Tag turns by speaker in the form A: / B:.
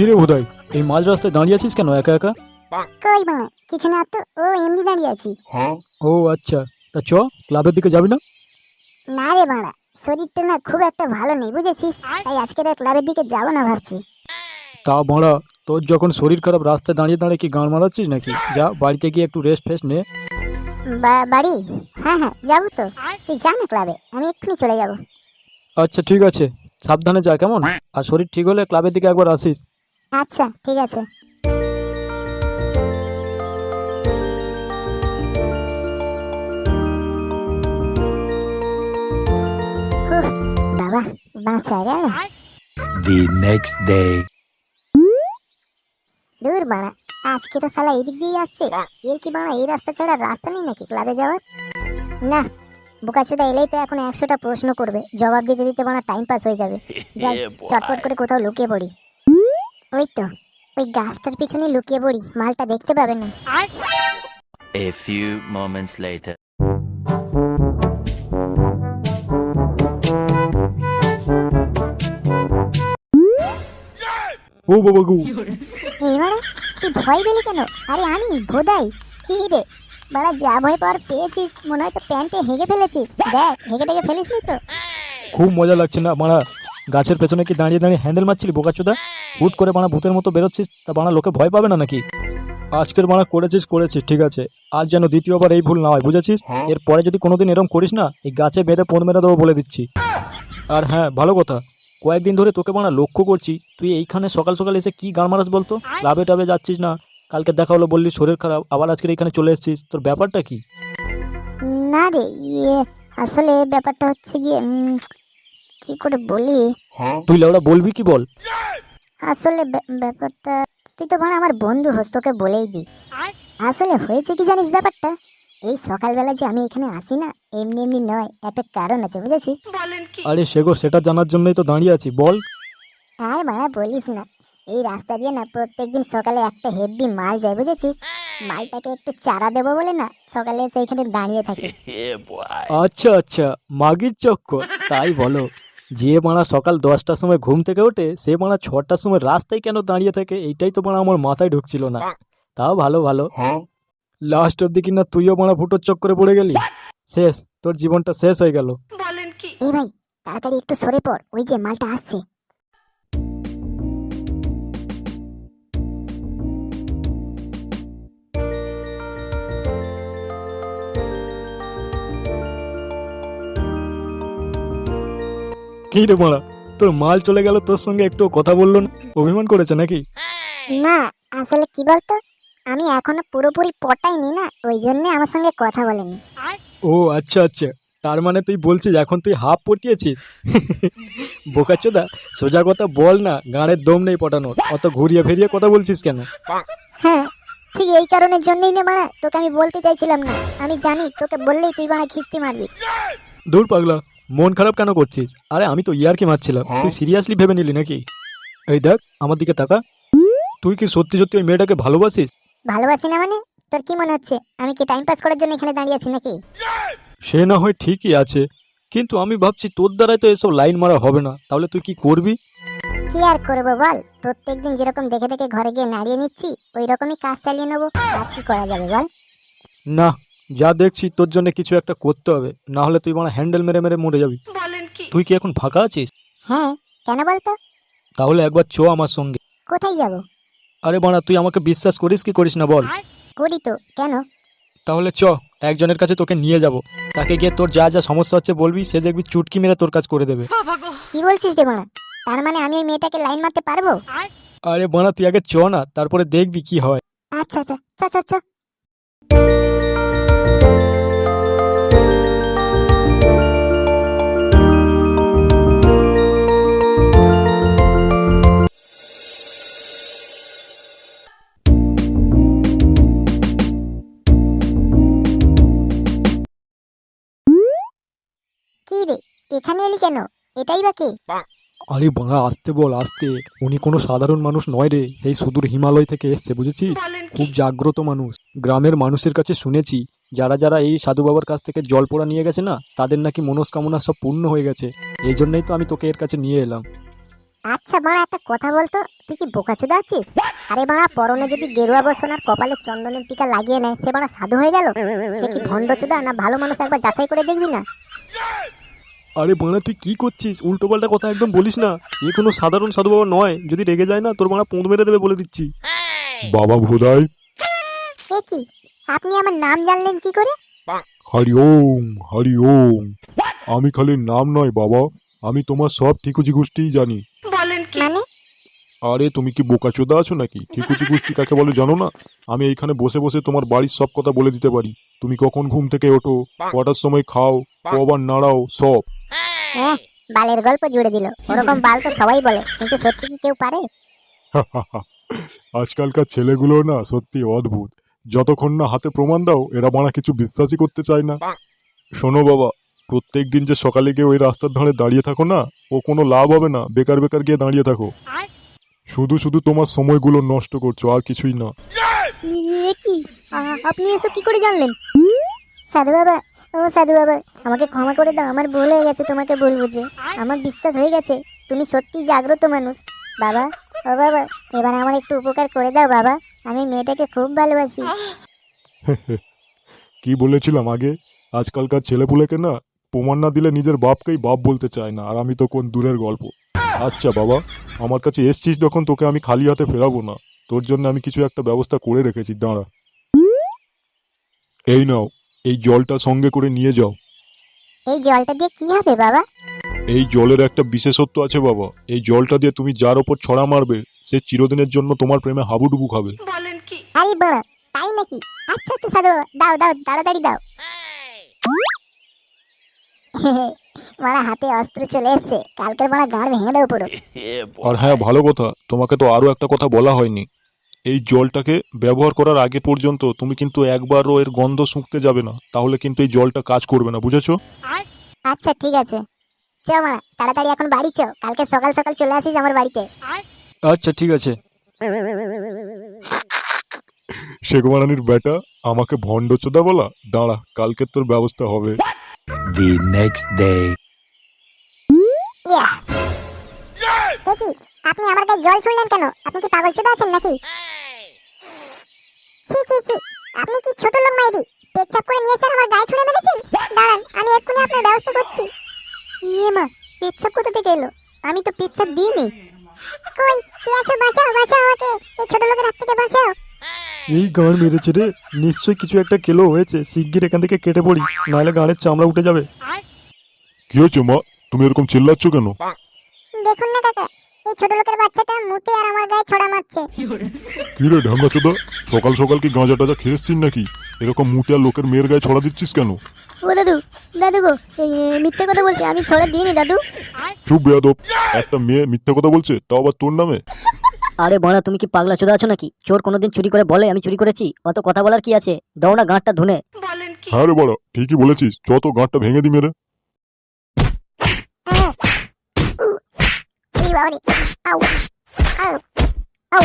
A: কিরে হুদাই, এই মাঝ রাস্তায় দাঁড়িয়ে আছিস কেন একা একা?
B: কই বাবা, কিছু না তো, ও এমনি দাঁড়িয়ে আছি।
A: ও আচ্ছা, তা চ, ক্লাবের দিকে যাবি না?
B: না রে বাড়া, শরীরটা না খুব একটা ভালো নেই বুঝেছিস, তাই আজকে আর ক্লাবের দিকে যাবো না ভাবছি।
A: তা বাড়া, তোর যখন শরীর খারাপ রাস্তায় দাঁড়িয়ে দাঁড়িয়ে কি গান মারাচ্ছিস নাকি? যা বাড়িতে গিয়ে একটু রেস্ট ফেস্ট নে।
B: বাড়ি? হ্যাঁ হ্যাঁ যাবো তো, তুই যা না ক্লাবে, আমি এক্ষুনি চলে যাবো।
A: আচ্ছা ঠিক আছে, সাবধানে যা কেমন? আর শরীর ঠিক হলে ক্লাবের দিকে একবার আসিস।
B: আচ্ছা ঠিক আছে। উফ, বাবা বাঁচা গেল।
C: The next day.
B: দূর বাড়া, আজকে তো শালা এদিক দিয়ে যাচ্ছে, এর কি বাড়া এই রাস্তা ছাড়া রাস্তা নেই নাকি ক্লাবে যাওয়ার? না, বোকাচোদা এলেই তো এখন 100টা প্রশ্ন করবে, জবাব দিতে দিতে বাড়া টাইম পাস হয়ে যাবে। যাই চটপট করে কোথাও লুকিয়ে পড়ি। ওই তো, ওই গাছটার পিছনে লুকিয়ে পড়ি, মালটা দেখতে পাবে না।
C: A few moments later.
A: ও বাবা গু,
B: এই মানে তুই ভয় পেলি কেন? আরে আমি ভোদাই। কি রে বাড়া, যা ভয় পাওয়ার পেয়েছিস মনে হয় তো প্যান্টে হেগে ফেলেছিস। দেখ হেগে টেগে ফেলিসনি তো?
A: খুব মজা লাগছে না বাড়া? গাছের পেছনে কি দাঁড়িয়ে দাঁড়িয়ে হ্যান্ডেল মারছিলি বোকাচোদা? হুট করে বাড়া ভূতের মতো বেরোচ্ছিস, তা বাড়া লোকে ভয় পাবে না নাকি? আজকের বাড়া করেছিস ঠিক আছে, আজ যেন দ্বিতীয়বার এই ভুল না হয়, বুঝেছিস? এরপরে যদি কোনোদিন এরকম করিস না, এই গাছে বেঁধে পোঁদ মেরে দেবো বলে দিচ্ছি। আর হ্যাঁ, ভালো কথা, কয়েকদিন ধরে তোকে বাড়া লক্ষ্য করছি, তুই এইখানে সকাল সকাল এসে কি গান মারাস বলতো? ক্লাবে টাবে যাচ্ছিস না, কালকে দেখা হলো বললি শরীর খারাপ, আবার আজকের এখানে চলে এসেছিস, তোর ব্যাপারটা কি?
B: না রে, আসলে ব্যাপারটা হচ্ছে গিয়ে কি করে বলি।
A: তুই লেওড়া বলবি কি বল?
B: আসলে ব্যাপারটা, তুই তো মানে আমার বন্ধু হোস, তোকে বলেই দি। আসলে হয়েছে কি জানিস ব্যাপারটা, এই সকালবেলা যে আমি এখানে আসি না, এমনি এমনি নয়, একটা কারণ আছে বুঝেছিস।
A: আরে সেগো, সেটা জানার জন্যই তো দাঁড়িয়ে আছি, বল।
B: আর মারা বলিস না, এই রাস্তা দিয়ে না প্রত্যেকদিন সকালে একটা হেভি মাল যায় বুঝেছিস। মালটাকে একটু চারা দেবো বলে না সকালে এসে এখানে দাঁড়িয়ে থাকি।
A: আচ্ছা আচ্ছা, মাগির চক্কর তাই বলো? যে মারা সকাল 10টার সময় ঘুম থেকে ওঠে, সে মারা 6টার সময় রাস্তায় কেন দাঁড়িয়ে থাকে, এইটাই তো মারা আমার মাথায় ঢুকছিল না। তাও ভালো ভালো, লাস্ট অব্দি কিনা তুইও মারা ফুটোর চক্করে পড়ে গেলি, শেষ, তোর জীবনটা শেষ হয়ে গেল।
B: এই ভাই, তাড়াতাড়ি একটু সরে পড়, ওই যে মালটা আসছে।
A: কি রে মারা, তোর মাল চলে গেল, তোর সঙ্গে একটু কথা বললো না? অভিমান করেছে নাকি?
B: না, আসলে কি বলতো, আমি এখনো পুরোপুরি পটাইনি না, ওই জন্য আমার সঙ্গে কথা বলেনি।
A: ও আচ্ছা আচ্ছা, তার মানে তুই বলছিস এখন তুই হাফ পটিয়েছিস? বোকাচোদা, সোজা কথা বল না, গাঁড়ের দম নেই পটানোর, অত ঘুরিয়ে ফিরিয়ে কথা বলছিস কেন?
B: হ্যাঁ, ঠিক এই কারণের জন্যই না মারা তোকে আমি বলতে চাইছিলাম না, আমি জানি তোকে বললেই তুই মারা খিস্তি মারবি।
A: দূর পাগলা, মন খারাপ কেন করছিস? আরে আমি তো ইয়ারকি মারছিলাম, তুই সিরিয়াসলি ভেবে নিলি নাকি? এই দেখ আমার দিকে তাকা, তুই কি সত্যি সত্যি ওই মেয়েটাকে ভালোবাসিস?
B: ভালোবাসি না মানে? তোর কি মনে হচ্ছে আমি কি টাইম পাস করার জন্য এখানে দাঁড়িয়ে আছি নাকি?
A: সে না হয় ঠিকই আছে, কিন্তু আমি ভাবছি তোর দ্বারাই তো এসব লাইন মারা হবে না, তাহলে তুই কি করবি?
B: কি আর করবো বল, প্রত্যেকদিন যেরকম দেখে দেখে ঘরে গিয়ে নাড়িয়ে নিচ্ছি, ওই রকমই কাজ চালিয়ে নেবো, আর কি করা যাবে বল।
A: না, যা দেখছি তোর জন্য কিছু একটা করতে হবে, না হলে তুই মানে হ্যান্ডেল মেরে মেরে মরে যাবি। তুই কি এখন ফাঁকা আছিস?
B: হ্যাঁ, কেন বলতো?
A: তাহলে একবার চ আমার সঙ্গে।
B: কোথায় যাব?
A: আরে বাড়া, তুই আমাকে বিশ্বাস করিস কি করিস না বল?
B: করি তো, কেন?
A: তাহলে চ, একজনের কাছে তোকে নিয়ে যাব, তাকে গিয়ে তোর যা যা সমস্যা হচ্ছে বলবি, সে দেখবি চুটকি মেরে তোর কাজ করে দেবে।
B: কি বলছিস রে মারা, তার মানে আমি ওই মেয়েটাকে লাইন মারতে পারবো?
A: আরে বাড়া, তুই আগে চ না, তারপরে দেখবি কি হয়।
B: আচ্ছা আচ্ছা, চ চ চ। কি রে, এখানে এলি কেন? এটাই বা কে?
A: আরে বাড়া, আসতে বল আসতে, উনি কোনো সাধারণ মানুষ নয় রে, সেই সুদূর হিমালয় থেকে এসছে বুঝেছিস, খুব জাগ্রত মানুষ। গ্রামের মানুষের কাছে শুনেছি, যারা যারা এই সাধু বাবার কাছ থেকে জল পোড়া নিয়ে গেছে না, তাদের নাকি মনস্কামনা সব পূর্ণ হয়ে গেছে। এই জন্যই তো আমি তোকে এর কাছে নিয়ে এলাম।
B: আচ্ছা বাড়া, একটা কথা বলতো, তুই কি বোকাচোদা আছিস? আরে বাড়া, পরনে যদি গেরুয়া বসন আর কপালে চন্দনের টিকা লাগিয়ে নেয়, সে বাড়া সাধু হয়ে গেল? সে কি ভণ্ডচোদা না ভালো মানুষ, একবার যাচাই করে দেখবি না?
A: আরে বাড়া তুই কি করছিস? উল্টো পাল্টা কথা একদম বলিস না। এ কোনো সাধারণ সাধু বাবা নয়, যদি রেগে যায় না তোর বাড়া পোঁদ মেরে দেবে বলে দিচ্ছি।
D: বাবা ভোদাই,
B: এ কি, আপনি আমার নাম জানলেন কি করে?
D: হরি ওম হরি ওম। আমি খালি নাম নয় বাবা, আমি তোমার সব ঠিকুজি গোষ্ঠীই জানি।
B: মানে?
D: আরে তুমি কি বোকাচোদা আছো নাকি? ঠিকুজি গোষ্ঠী কাকে বলে জানো না? আমি এইখানে বসে বসে তোমার বাড়ির সব কথা বলে দিতে পারি। তুমি কখন ঘুম থেকে ওঠো, কটার সময় খাও, কবার নাড়াও, সব।
B: হ্যাঁ, বালের গল্প জুড়ে দিল। ওরকম বাল তো সবাই বলে, কিন্তু সত্যি কি কেউ পারে?
D: আজকালকার ছেলেগুলো না সত্যি অদ্ভুত। যতক্ষণ না হাতে প্রমাণ দাও, এরা মানা কিছু বিশ্বাসই করতে চায় না। শোনো বাবা, প্রত্যেক দিন যে সকালে গিয়ে ওই রাস্তার ধারে দাঁড়িয়ে থাকো না, ও কোনো লাভ হবে না। বেকার বেকার গিয়ে দাঁড়িয়ে থাকো, শুধু শুধু তোমার সময়গুলো নষ্ট করছো, আর কিছুই না।
B: এ কি, আপনি এসব কি করে জানলেন? সাধু বাবা, ও সাধু বাবা, আমাকে ক্ষমা করে দাও, আমার ভুল হয়ে গেছে। তোমাকে বলবো যে আমার বিশ্বাস হয়ে গেছে তুমি সত্যি জাগ্রত মানুষ। বাবা, ও বাবা, এবার আমার একটু উপকার করে দাও বাবা, আমি মেয়েটাকে খুব ভালোবাসি।
D: কি বলেছিলাম আগে, আজকালকার ছেলেপুলেকে না প্রমাণ না দিলে নিজের বাপকেই বাপ বলতে চায় না, আর আমি তো কোন দূরের গল্প। আচ্ছা বাবা, আমার কাছে এসছিস যখন, তোকে আমি খালি হাতে ফেরাবো না। তোর জন্য আমি কিছু একটা ব্যবস্থা করে রেখেছি, দাঁড়া। এই নাও, এই জলটা সঙ্গে করে নিয়ে যাও।
B: এই জলটা দিয়ে কি হবে বাবা?
D: এই জলের একটা বিশেষত্ব আছে বাবা। এই জলটা দিয়ে তুমি যার ওপর ছড়া মারবে, সে চিরদিনের জন্য তোমার প্রেমে হাবুডুবু খাবে।
B: আরে বড়, তাই নাকি? আচ্ছা আচ্ছা সাধু বাবা, দাও দাও, তাড়াতাড়ি দাও। মারা হাতে অস্ত্র চলে এসছে, কালকের মারা গাঁড় ভেঙে দেবো পুরো।
D: আর হ্যাঁ, ভালো কথা, তোমাকে তো আরো একটা কথা বলা হয়নি। এই জলটাকে ব্যবহার করার আগে পর্যন্ত তুমি কিন্তু একবারও এর গন্ধ শুঁকতে যাবে না, তাহলে কিন্তু এই জলটা কাজ করবে না, বুঝেছো?
B: আচ্ছা ঠিক আছে, চ মারা, তাড়াতাড়ি এখন বাড়ি চ, কালকে সকাল সকাল চলে আসিস আমার বাড়িতে।
A: আচ্ছা ঠিক আছে।
D: শেখমারানির বেটা, আমাকে ভণ্ডচোদা বলা? দাঁড়া, কালকে তোর ব্যবস্থা হবে।
C: The next day.
B: ইয়া, এ কি, আপনি আমার গায়ে জল ছুড়লেন কেন? আপনি কি পাগল চোদা আছেন নাকি? ছি ছি ছি, আপনি কি ছোট লোক মাইরি? পেচ্ছাপ করে নিয়ে স্যার আমার গায়ে ছুঁড়ে মেরেছেন? দাঁড়ান, আমি এক্ষুনি আপনার ব্যবস্থা করছি। ইয়ে মা, পেচ্ছাপ কোথা থেকে এলো? আমি তো পেচ্ছাপ দিইনি। কই, কে আছো? বাঁচাও বাঁচাও আমাকে, এই ছোট লোকের হাত থেকে বাঁচাও।
A: এই গাঁড় মেরেছে রে, নিশ্চয়ই কিছু একটা খেলো হয়েছে। শিগগির এখান থেকে কেটে পড়ি, নাহলে গাঁড়ের চামড়া উঠে যাবে।
D: কি হয়েছে মা, তুমি এরকম চিল্লাচ্ছ কেন?
B: দেখুন না কাকা, এই ছোট লোকের বাচ্চাটা মুতে আর আমার গায়ে ছড়া মারছে।
D: কি রে ঢাঙ্গাচোদা, সকাল সকাল কি গাঁজা টাজা খেয়েছিস নাকি? এরকম মুতে আর লোকের মেয়ের গায়ে ছড়া দিচ্ছিস কেন?
B: ও দাদু, দাদু গো, মিথ্যে কথা বলছি, আমি ছড়া দিইনি দাদু।
D: চুপ বেয়াদব, একটা মেয়ে মিথ্যা কথা বলছে, তাও আবার তোর নামে?
E: আরে বাড়া, তুমি কি পাগলা চোদা আছো নাকি? চোর কোনোদিন চুরি করে বলে আমি চুরি করেছি? অত কথা বলার কি আছে? দাও না গাঁটটা ধুনে।
D: হ্যাঁ রে বড়, ঠিকই বলেছিস, যত গাঁটটা ভেঙে দি মেরে।
B: এই বাবারে, আউ আউ আউ